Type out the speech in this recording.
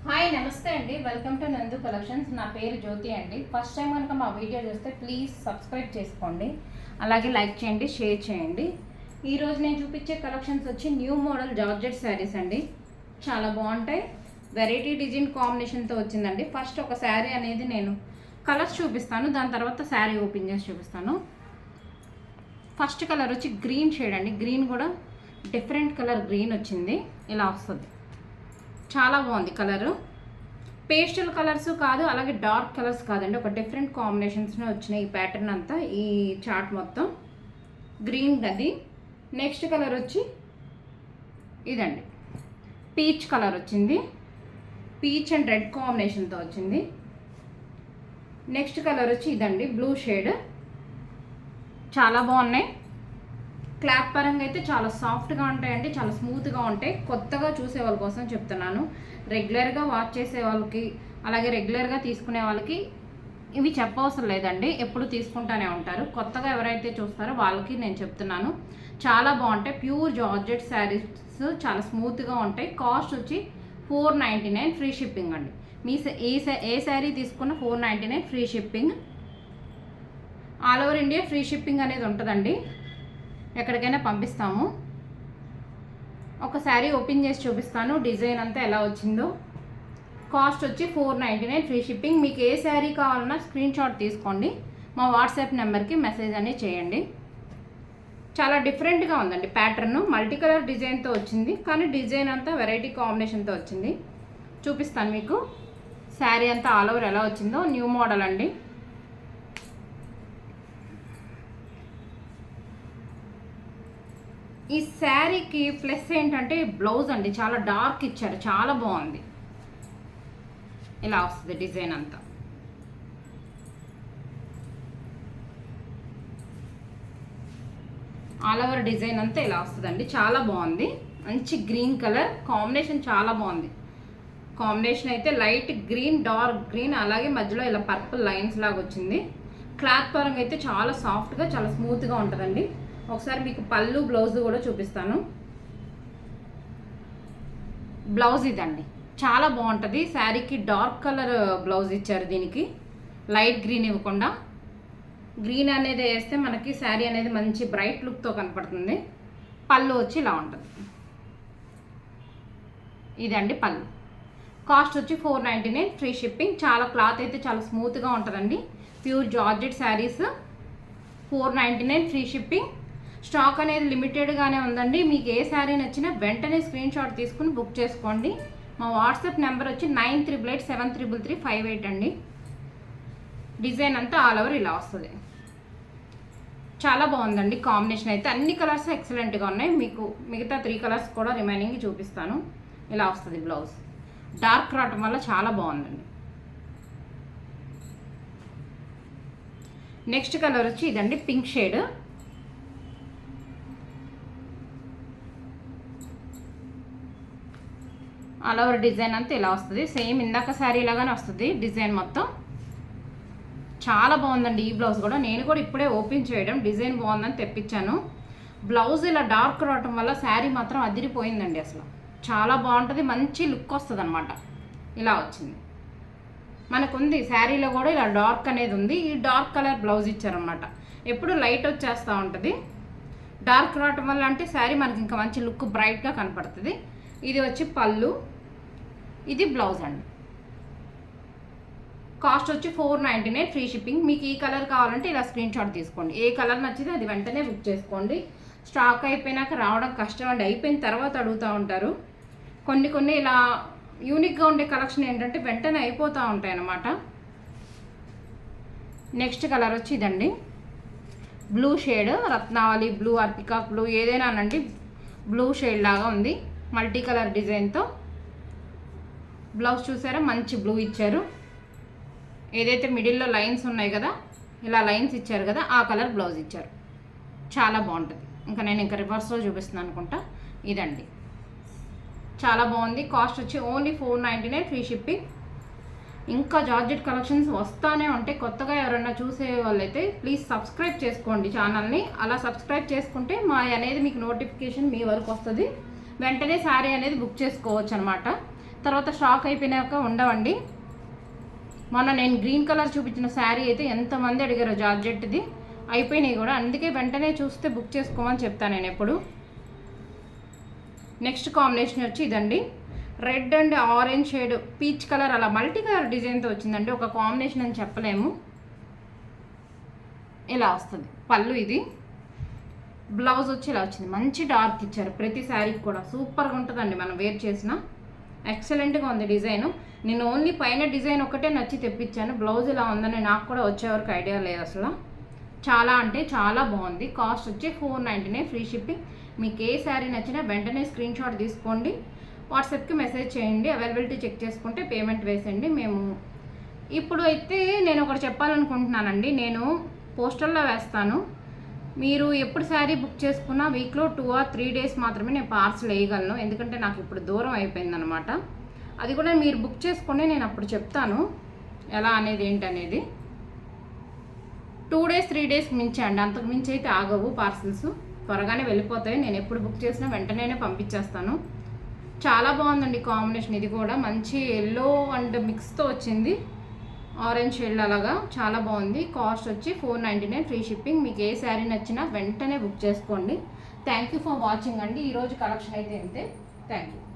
Hi నమస్తే అండి, welcome to నందు కలెక్షన్స్. నా పేరు జ్యోతి అండి. ఫస్ట్ టైం కనుక మా వీడియో చూస్తే ప్లీజ్ సబ్స్క్రైబ్ చేసుకోండి, అలాగే లైక్ చేయండి, షేర్ చేయండి. ఈరోజు నేను చూపించే కలెక్షన్స్ వచ్చి న్యూ మోడల్ జార్జెట్ శారీస్ అండి. చాలా బాగుంటాయి, వెరైటీ డిజైన్ కాంబినేషన్తో వచ్చిందండి. ఫస్ట్ ఒక శారీ అనేది నేను కలర్స్ చూపిస్తాను, దాని తర్వాత శారీ ఓపెన్ చేసి చూపిస్తాను. ఫస్ట్ కలర్ వచ్చి గ్రీన్ షేడ్ అండి. గ్రీన్ కూడా డిఫరెంట్ కలర్ గ్రీన్ వచ్చింది, ఇలా వస్తుంది. చాలా బాగుంది కలరు. పేస్టల్ కలర్స్ కాదు, అలాగే డార్క్ కలర్స్ కాదండి, ఒక డిఫరెంట్ కాంబినేషన్స్లో వచ్చినాయి ఈ ప్యాటర్న్ అంతా. ఈ చార్ట్ మొత్తం గ్రీన్ అది. నెక్స్ట్ కలర్ వచ్చి ఇదండి, పీచ్ కలర్ వచ్చింది. పీచ్ అండ్ రెడ్ కాంబినేషన్తో వచ్చింది. నెక్స్ట్ కలర్ వచ్చి ఇదండి, బ్లూ షేడ్. చాలా బాగున్నాయి. క్లాత్ పరంగా అయితే చాలా సాఫ్ట్గా ఉంటాయండి, చాలా స్మూత్గా ఉంటాయి. కొత్తగా చూసే వాళ్ళ కోసం చెప్తున్నాను. రెగ్యులర్గా వాచ్ చేసే వాళ్ళకి, అలాగే రెగ్యులర్గా తీసుకునే వాళ్ళకి ఇవి చెప్పవసరం లేదండి, ఎప్పుడు తీసుకుంటానే ఉంటారు. కొత్తగా ఎవరైతే చూస్తారో వాళ్ళకి నేను చెప్తున్నాను. చాలా బాగుంటాయి, ప్యూర్ జార్జెట్ శారీస్, చాలా స్మూత్గా ఉంటాయి. కాస్ట్ వచ్చి $499 ఫ్రీ షిప్పింగ్ అండి. మీ ఏ శారీ తీసుకున్న $499 free shipping. All over India free shipping అనేది ఉంటుందండి, ఎక్కడికైనా పంపిస్తాము. ఒక శారీ ఓపెన్ చేసి చూపిస్తాను, డిజైన్ అంతా ఎలా వచ్చిందో. కాస్ట్ వచ్చి $499 ఫ్రీ షిప్పింగ్. మీకు ఏ శారీ కావాలన్నా స్క్రీన్ షాట్ తీసుకోండి, మా వాట్సాప్ నెంబర్కి మెసేజ్ అనేది చేయండి. చాలా డిఫరెంట్గా ఉందండి ప్యాటర్న్, మల్టీ కలర్ డిజైన్తో వచ్చింది, కానీ డిజైన్ అంతా వెరైటీ కాంబినేషన్తో వచ్చింది. చూపిస్తాను మీకు శారీ అంతా ఆల్ ఓవర్ ఎలా వచ్చిందో. న్యూ మోడల్ అండి. ఈ శారీకి ప్లస్ ఏంటంటే బ్లౌజ్ అండి, చాలా డార్క్ ఇచ్చారు, చాలా బాగుంది. ఇలా వస్తుంది డిజైన్ అంతా. ఆల్ ఓవర్ డిజైన్ అంతా ఇలా వస్తుందండి, చాలా బాగుంది. మంచి గ్రీన్ కలర్ కాంబినేషన్, చాలా బాగుంది. కాంబినేషన్ అయితే లైట్ గ్రీన్, డార్క్ గ్రీన్, అలాగే మధ్యలో ఇలా పర్పుల్ లైన్స్ లాగా వచ్చింది. క్లాత్ పరంగా అయితే చాలా సాఫ్ట్గా, చాలా స్మూత్గా ఉంటుందండి. ఒకసారి మీకు పళ్ళు బ్లౌజ్ కూడా చూపిస్తాను. బ్లౌజ్ ఇదండి, చాలా బాగుంటుంది. శారీకి డార్క్ కలర్ బ్లౌజ్ ఇచ్చారు, దీనికి లైట్ గ్రీన్ ఇవ్వకుండా. గ్రీన్ అనేది వేస్తే మనకి శారీ అనేది మంచి బ్రైట్ లుక్తో కనపడుతుంది. పళ్ళు వచ్చి ఇలా ఉంటుంది. ఇదండి పళ్ళు. కాస్ట్ వచ్చి $499 ఫ్రీ షిప్పింగ్. చాలా క్లాత్ అయితే చాలా స్మూత్గా ఉంటుందండి. Pure georgette saris, $499 free shipping. Stock అనేది లిమిటెడ్గానే ఉందండి. మీకు ఏ శారీ నచ్చినా వెంటనే స్క్రీన్ షాట్ తీసుకుని బుక్ చేసుకోండి. మా వాట్సాప్ నెంబర్ వచ్చి 93873335 అండి. డిజైన్ అంతా ఆల్ ఓవర్ ఇలా వస్తుంది. చాలా బాగుందండి కాంబినేషన్ అయితే. అన్ని కలర్స్ ఎక్సలెంట్గా ఉన్నాయి. మీకు మిగతా 3 కలర్స్ కూడా రిమైనింగ్ చూపిస్తాను. ఇలా వస్తుంది బ్లౌజ్. డార్క్ రావటం వల్ల చాలా బాగుందండి. నెక్స్ట్ కలర్ వచ్చి ఇదండి, pink shade. All over design అంతా ఇలా వస్తుంది. సేమ్ ఇందాక శారీ లాగానే వస్తుంది డిజైన్ మొత్తం. చాలా బాగుందండి ఈ బ్లౌజ్ కూడా. నేను కూడా ఇప్పుడే ఓపెన్ చేయడం, డిజైన్ బాగుందని తెప్పించాను. బ్లౌజ్ ఇలా డార్క్ రావటం వల్ల శారీ మాత్రం అదిరిపోయిందండి. అసలు చాలా బాగుంటుంది, మంచి లుక్ వస్తుంది అనమాట. ఇలా వచ్చింది. మనకుంది శారీలో కూడా ఇలా డార్క్ అనేది ఉంది. ఈ డార్క్ కలర్ బ్లౌజ్ ఇచ్చారనమాట. ఎప్పుడు లైట్ వచ్చేస్తూ ఉంటుంది, డార్క్ రావటం వల్ల అంటే శారీ మనకి ఇంకా మంచి లుక్ బ్రైట్గా కనపడుతుంది. ఇది వచ్చి పళ్ళు, ఇది బ్లౌజ్ అండి. కాస్ట్ వచ్చి $499 ఫ్రీ షిప్పింగ్. మీకు ఈ కలర్ కావాలంటే ఇలా స్క్రీన్ షాట్ తీసుకోండి. ఏ కలర్ నచ్చితే అది వెంటనే బుక్ చేసుకోండి. స్టాక్ అయిపోయినాక రావడం కష్టం అండి, అయిపోయిన తర్వాత అడుగుతూ ఉంటారు. కొన్ని ఇలా యూనిక్గా ఉండే కలెక్షన్ ఏంటంటే వెంటనే అయిపోతూ ఉంటాయి అన్నమాట. నెక్స్ట్ కలర్ వచ్చి ఇదండి, బ్లూ షేడ్. రత్నావళి బ్లూ, అర్పికా బ్లూ, ఏదైనా అనండి, బ్లూ షేడ్ లాగా ఉంది. మల్టీ కలర్ డిజైన్తో. బ్లౌజ్ చూసారా, మంచి బ్లూ ఇచ్చారు. ఏదైతే మిడిల్లో లైన్స్ ఉన్నాయి కదా, ఇలా లైన్స్ ఇచ్చారు కదా, ఆ కలర్ బ్లౌజ్ ఇచ్చారు. చాలా బాగుంటుంది. ఇంకా రివర్స్లో చూపిస్తున్నాను అనుకుంటా. ఇదండి, చాలా బాగుంది. కాస్ట్ వచ్చి ఓన్లీ $499 ఫ్రీ షిప్పింగ్. ఇంకా జార్జెట్ కలెక్షన్స్ వస్తానే ఉంటాయి. కొత్తగా ఎవరైనా చూసే వాళ్ళైతే ప్లీజ్ సబ్స్క్రైబ్ చేసుకోండి ఛానల్ని. అలా సబ్స్క్రైబ్ చేసుకుంటే మా అనేది మీకు నోటిఫికేషన్ మీ వరకు వస్తుంది. వెంటనే శారీ అనేది బుక్ చేసుకోవచ్చు అనమాట. తర్వాత స్టాక్ అయిపోయినాక ఉండవండి. మొన్న నేను గ్రీన్ కలర్ చూపించిన శారీ అయితే ఎంతమంది అడిగారో జార్జెట్ది, అయిపోయినాయి కూడా. అందుకే వెంటనే చూస్తే బుక్ చేసుకోమని చెప్తాను నేను ఎప్పుడు. నెక్స్ట్ కాంబినేషన్ వచ్చి ఇదండి, red and orange shade, peach colour, అలా మల్టీ కలర్ డిజైన్తో వచ్చిందండి. ఒక కాంబినేషన్ అని చెప్పలేము. ఇలా వస్తుంది పళ్ళు. ఇది బ్లౌజ్ వచ్చి ఇలా వచ్చింది, మంచి డార్క్ ఇచ్చారు ప్రతి శారీకి కూడా. సూపర్గా ఉంటుందండి మనం వేర్ చేసిన. ఎక్సలెంట్గా ఉంది డిజైన్. నేను ఓన్లీ పైన డిజైన్ ఒకటే నచ్చి తెప్పించాను. బ్లౌజ్ ఇలా ఉందని నాకు కూడా వచ్చేవరకు ఐడియా లేదు అసలు. చాలా అంటే చాలా బాగుంది. కాస్ట్ వచ్చి 499, ఫ్రీ షిప్పింగ్. మీకు ఏ శారీ నచ్చినా వెంటనే స్క్రీన్ షాట్ తీసుకోండి, వాట్సాప్కి మెసేజ్ చేయండి, అవైలబిలిటీ చెక్ చేసుకుంటే పేమెంట్ వేసేయండి. మేము ఇప్పుడు అయితే నేను ఒకటి చెప్పాలనుకుంటున్నానండి. నేను పోస్టల్లో వేస్తాను. మీరు ఎప్పుడు శారీ బుక్ చేసుకున్నా వీక్లో 2 or 3 days మాత్రమే నేను పార్సల్ వేయగలను. ఎందుకంటే నాకు ఇప్పుడు దూరం అయిపోయిందనమాట. అది కూడా మీరు బుక్ చేసుకుని నేను అప్పుడు చెప్తాను ఎలా అనేది ఏంటనేది. 2 days 3 days మించి అండి, అంతకు మించి అయితే ఆగవు పార్సల్స్. త్వరగానే వెళ్ళిపోతాయి. నేను ఎప్పుడు బుక్ చేసినా వెంటనే పంపించేస్తాను. చాలా బాగుందండి కాంబినేషన్. ఇది కూడా మంచి ఎల్లో అండ్ మిక్స్తో వచ్చింది, ఆరెంజ్ షేడ్ అలాగా. చాలా బాగుంది. కాస్ట్ వచ్చి 499, ఫ్రీ షిప్పింగ్. మీకు ఏ శారీ నచ్చినా వెంటనే బుక్ చేసుకోండి. థ్యాంక్ యూ ఫర్ వాచింగ్ అండి. ఈరోజు కలెక్షన్ అయితే ఇంతే. Thank you.